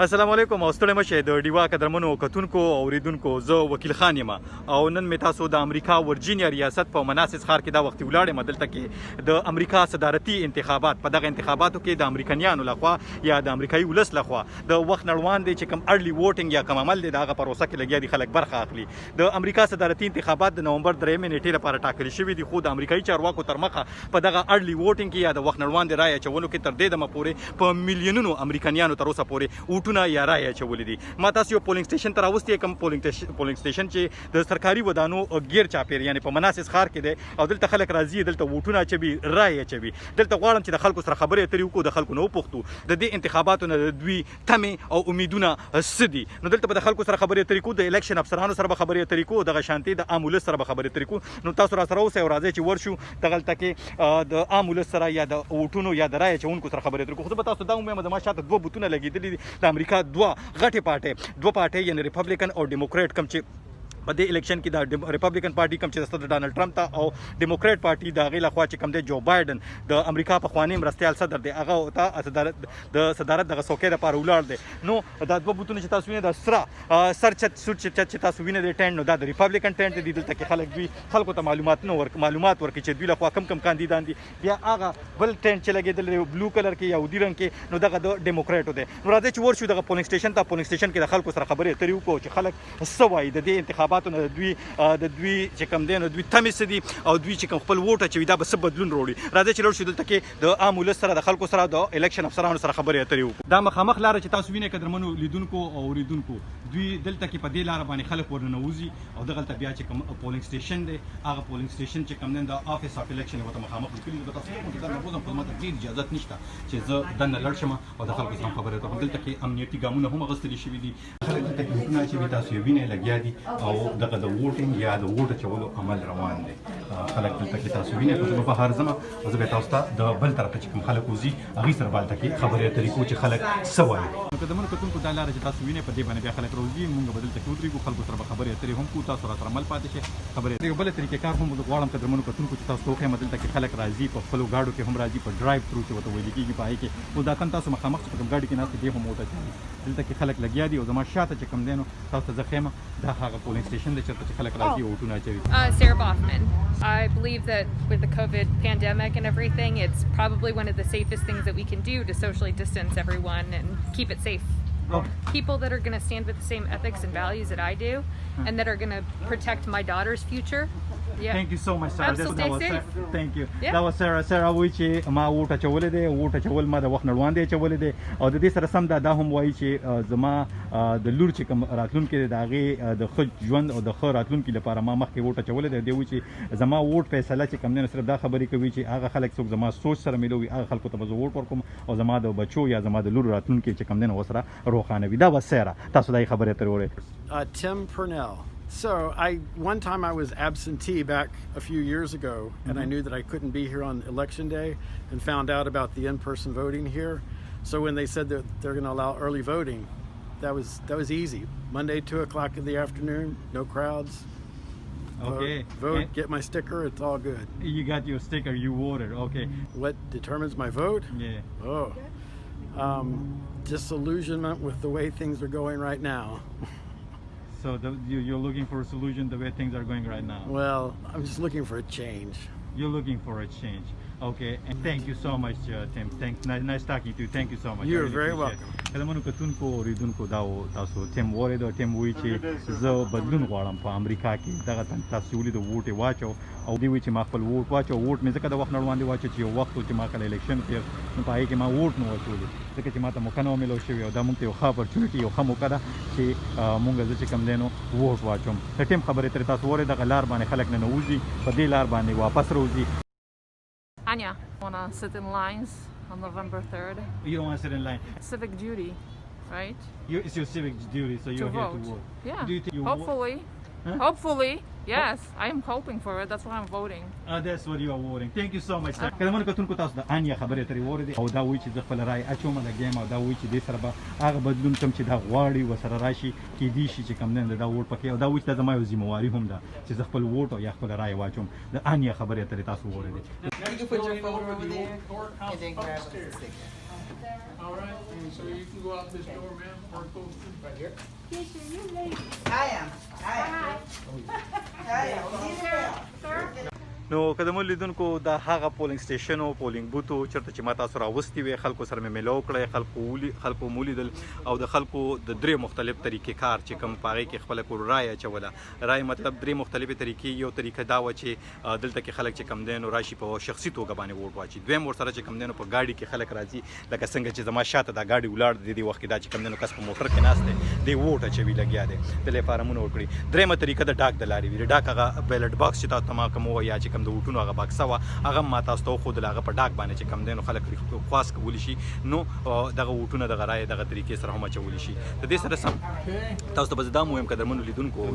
السلام علیکم او ستړي مشه د دډیوه قدرمنو کتونکو او اوریدونکو زه وکیل خان یم او نن می تاسو د امریکا ورجینیا ریاست په مناسس ښار کې دا وخت ولاړم دلته کې د امریکا صدارتي انتخابات په دغه انتخاباتو کې د امریکایانو لخوا یا د امریکایي ولس لخوا د وخت نړوان دي چې کوم ارلی ووټینګ یا کوم عمل دی دغه پروسه کې لګیا دي خلک برخه اخلي د امریکا صدارتي انتخابات د نومبر 3 نیټې لپاره ټاکل شوی دي خو د امریکایي چارواکو تر مخه په دغه ارلی ووټینګ کې یا د وخت نړوان دی رای اچولو کې تر دې دمه پورې په میلیونونو امریکایانو تر اوسه پورې ووټونه یا رای اچولي دي ما تاسو یو پولینګ سټیشن ته راوستي کوم پولینګ سټیشن چې د سرکاري ودانو غیر چاپیر یعنی په مناسس ښار کې دی او دلته خلک راځي دلته ووټونه اچوي رای اچوي دلته غواړم چې د خلکو سره خبرې اترې وکړو د خلکو نه وپوښتو د دې انتخاباتو نه د دوی تمې او امیدونه څه دي نو دلته به د خلکو سره خبرې اترې کوو د الیکشن افسرانو سره به خبرې اترې کوو دغه شانتي د عام ولس سره به خبرې اترې کوو نو تاسو راسره اوسئ او راځئ چې ورشو دغلته کې د عام ولس سره یا د ووټونو یا د رای اچونکو سره خبرې اترې کوو خو زه به تاسو دا ووایم زما شاته دوه بوتونه لګېدلي دي د امریکا دوه غټې پارټۍ یعنی ریپبلیکن او ډیموکریټ کوم چې په دې الیکشن کې د ریپبلیکن پارټي کوم چې د ډانلډ ټرمپ ته او ډیموکریټ پارټي د هغې لخوا چې کوم دی جو بایډن د امریکا پخوانی مرستیال صدر دی هغه ته د صدارت دغه څوکۍ دپاره ولاړ دی نو دا دوه بوتونه چې تاسو وینئ د سره سر چت سوټ چې تاسو وینئ د ټینټ نو دا د ریپبلیکن ټینټ دی دلته کې دوی خلکو ته معلومات ورکړي چې دوی لخوا کم کاندیدان دي بیا هغه بل ټینټ چې لګېدلی دی بلو کلر کې یا ودي رنګ کې نو دغه د ډیموکریټو دی نو راځئ چې ورشو دغه پولینګ سټیشن کې د خلکو سره خبرې اترې وکړو چې خلک څه وایي د دې انتخاباتو نه د دوی چې کوم دی نو دوی تمې څه دي او دوی چې کوم خپل ووټ اچوي دا به څه بدلون راوړي راځئ چې لاړ شو دلته کې د عام ولس سره د خلکو سره د الیکشن افسرانو سره خبرې اترې وکړو دا مخامخ لاره چې تاسو وینئ قدرمنو لیدونکو او اوریدونکو دوی دلته کې په دې لاره باندې خلک ورننوځي او دغلته بیا چې کوم پولینګ سټیشن دی هغه پولینګ سټیشن چې کوم دی د افیس اف الیکشن ورته مخامخ لیکلي دي تاسو کوم چې دا نبوزم په ماته ډېر اجازه نشته چې زه دننه لاړ شم او د خلکو سره خبرې وکړم دلته کې امنیتي ګامونه هم اخیستل شوي دي خلک دلته کې ووټونه اچوي تاسو یې وینئ لګیا دي او دغه د ووټینګ یا د ووټ اچولو عمل روان دی خلک دلته کې تاسو وینئ خو زه به بهر ځم او زه به تاسو ته د بل طرف ته چې کوم خلک وځي هغوی سره به هلته کې خبرې اترې کوو چې خلک څه وایي نو قدرمنو کتونکو دا لاره چې تاسو وینئ په دې باندې بیا خلک راوځي مونږ به دلته کې ودرېږو خلکو سره به خبرې اترې هم کوو تاسو راسره عمل پاتې شئ خبرې یو بله طریقې کار هم غواړم قدرمنو کتونکو چې تاسو ته وښیم دلته کې خلک راځي په خپلو ګاډو کې هم راځي په ډرایو تھرو چې ورته ویل کېږي په هغې کې اوس دا کم تاسو مخامخ چې په کوم ګاډي کې ناست دی هم ووټ اچوي دلته کې خلک لګیا دي او زما شاته چې کوم دی نو تاسو ته زه ښیم دا هغه پولینګ سټیشن دی چېرته چې خلک راځي او ووټونه اچوي Sarah Baughman. I believe that with the COVID pandemic and everything, it's probably one of the safest things that we can do to socially distance everyone and keep it safe. People that are going to stand with the same ethics and values that I do and that are going to protect my daughter's future. Yeah. Thank you so much, Sarah. So stay safe. Thank you. Yeah. دا و Sarah وایي چې ما ووټ اچولی دی ووټ اچول ما د وخت نړوان دی اچولی دی او د دې سره سم دا هم وایي چې زما د لور چې کوم راتلونکی دی د هغې د ښه ژوند او د ښه راتلونکي لپاره ما مخکې ووټ اچولی دی دی وایي چې زما ووټ فیصله چې کوم دی نو صرف دا خبرې کوي چې هغه خلک څوک زما سوچ سره میلوي هغه خلکو ته به زه ووټ ورکوم او زما د بچو یا زما د لور راتلونکی چې کوم دی نو ورسره روښانه وي دا به Sarah تاسو دا یې خبرې اترې وړئ Tim Purnell. So one time I was absentee back a few years ago, and I knew that I couldn't be here on election day, and found out about the in-person voting here. So when they said that they're going to allow early voting, that was easy. Monday, 2:00 in the afternoon, no crowds. Okay. Vote, get my sticker. It's all good. You got your sticker. You voted. Okay. What determines my vote? Yeah. Oh, disillusionment with the way things are going right now. So you're looking for a solution the way things are going right now? Well, I'm just looking for a change. You're looking for a change. Okay. And thank you so much, Tim. Thanks. Nice talking to you. Thank you so much. You're very welcome. قدمونو کتونکو اوریدونکو دا تاسو ټیم واورېد او ټیم وایي چې زه بدلون غواړم په امریکا کې دغه تاسو ولید ووټ یې واچو او دوی وایي چې ما خپل ووټ واچو ووټ مې ځکه د وخت نړوان دی واچو چې یو وخت و چې ما کله الیکشن تېر نو په هغې کې ما ووټ نه واچولو ځکه چې ما ته موقع نه وه میلاو شوې او دا مونږ ته یو ښه اپرچونټي یو ښه موقع ده چې مونږ زه چې کوم دی نو ووټ واچوم د ټیم خبرې ترې تاسو واورئ دغه لار باندې خلک ننوځي په دې لار باندې واپس راوځي Anya, want to sit in lines on November 3rd? You don't want to sit in line. Civic duty, right? It's your civic duty, so you're here to vote. Yeah. Do you think you Hopefully. Huh? Hopefully. Yes. I am hoping for it. That's why I'm voting. That's what you are voting. Thank you so much, sir. کله کتونکو تاسو د انیا خبرې اترې واورېدې او دا وایي چې زه خپله رایې اچوم لګیا یم او دا وایي چې دې سره به هغه بدلون کوم چې دا غواړي ورسره راشي کیدای شي چې کوم دی دا ووټ پکې او دا وایي چې دا زما یو ذمهواري هم ده چې زه خپل ووټ او یا خپله رایې واچوم د انیا خبرې اترې تاسو واورېدې You can put your phone over there and then grab a sticker. All right, and so you can go out this door, ma'am, or go right here. نو که د مو لیدونکو دا هغه پولینګ سټیشن او پولینګ بوث و چېرته چې ما تاسو راوستي وې خلکو سره مې میلاو کړی خلکو مو لیدل او د خلکو د درې مختلف طریقې کار چې کوم په هغې کې خپله کور رایه اچوله رایې مطلب درې مختلفې طریقې یو طریقه دا وه چې دلته کې خلک چې کم دی نو راشي په شخصي توګه باندې ووټ واچي دویم ورسره چې کم دی نو په ګاډي کې خلک راځي لکه څنګه چې زما شاته دا ګاډي ولاړ دی دې وخت کې دا چې کم دی نو کس په موټر کې ناست دی دی ووټ اچوي لګیا دی دلته یې فارمونه ورکړي دریمه طریقه د ډاک د لارې وي د ډاک هغه بیلټ باکس چې تاسو ته ما کوم ووایه یا چې کوم د ووټونو هغه باکس هغه ما تاسو ته وښودل هغه په ډاک باندې چې کم دی نو خلک خواست کولی شي نو دغه ووټونه دغه رایې دغه طریقې سره هم اچولی شي د دې سره سم تاسو ته به زه دا مهم قدرمنو لیدونکو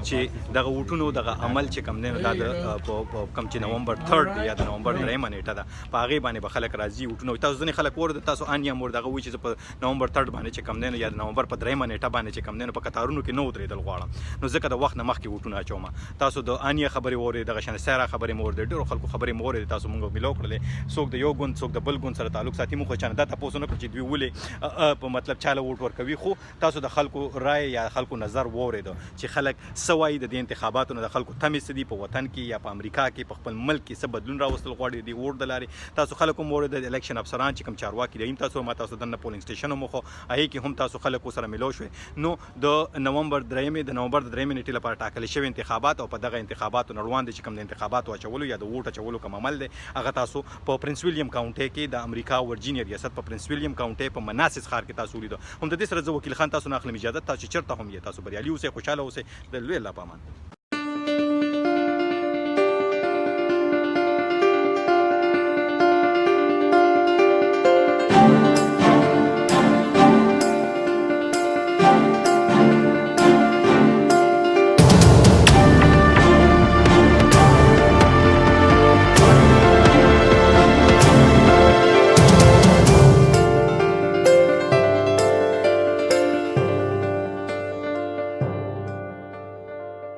چې دغه ووټونو دغه عمل چې کم دی نو دا د کوم چې نومبر 3 یا د نومبر 3 نیټه ده په هغې باندې به خلک راځي ووټونه تاسو ځینې خلک ور تاسو ان یا مور دغه وایي چې زه په نومبر 3 باندې چې کم دی نو یا د نومبر په 3 نیټه باندې چې کم دی نو په کتارونو کې نه ودرېدل غواړم نو ځکه د وخت نه مخکې ووټونه اچوم تاسو د ان یا خبرې واورئ دغه شان سیاره خبرې مو واورئ ډېرو خلکو خبرې مو واورئ تاسو مونږ میلاو کړلې څوک د یو ګوند څوک د بل ګوند سره تعلق ساتي موږ خو چا نه دا تپوس ونه کړو چې دوی ولې په مطلب چاله ووټ ورکوي خو تاسو د خلکو رایې یا خلکو نظر واورېده چې خلک څه وایي د دې انتخاباتو نه د خلکو تمې څه دي په وطن کې یا په امریکا کې په خپل ملک کې څه بدلون راوستل غواړي د ووټ د لارې تاسو خلک هم واورېده د الیکشن افسران چې کوم چارواکي دي تاسو ما تاسو دننه پولینګ سټیشن هم خو هغې کې هم تاسو خلکو سره میلاو شوئ نو د نومبر 3 نیټې لپاره ټاکلې شوي انتخابات او په دغه انتخاباتو نه وړاندې چې کوم د انتخاباتو اچولو یا د ووټ اچولو کوم عمل دی هغه تاسو په پرنس ویلیام کاونټي کې د امریکا ورجینیا ریاست په پرنس ویلیام کاونټي په مناسس ښار کې تاسو ولیدو هم د دې سره زه وکیل خان تاسو نه اخلم اجازه تاسو چېرته هم یې تاسو بریالي اوسئ خوشحاله اوسئ د لوی الله په امان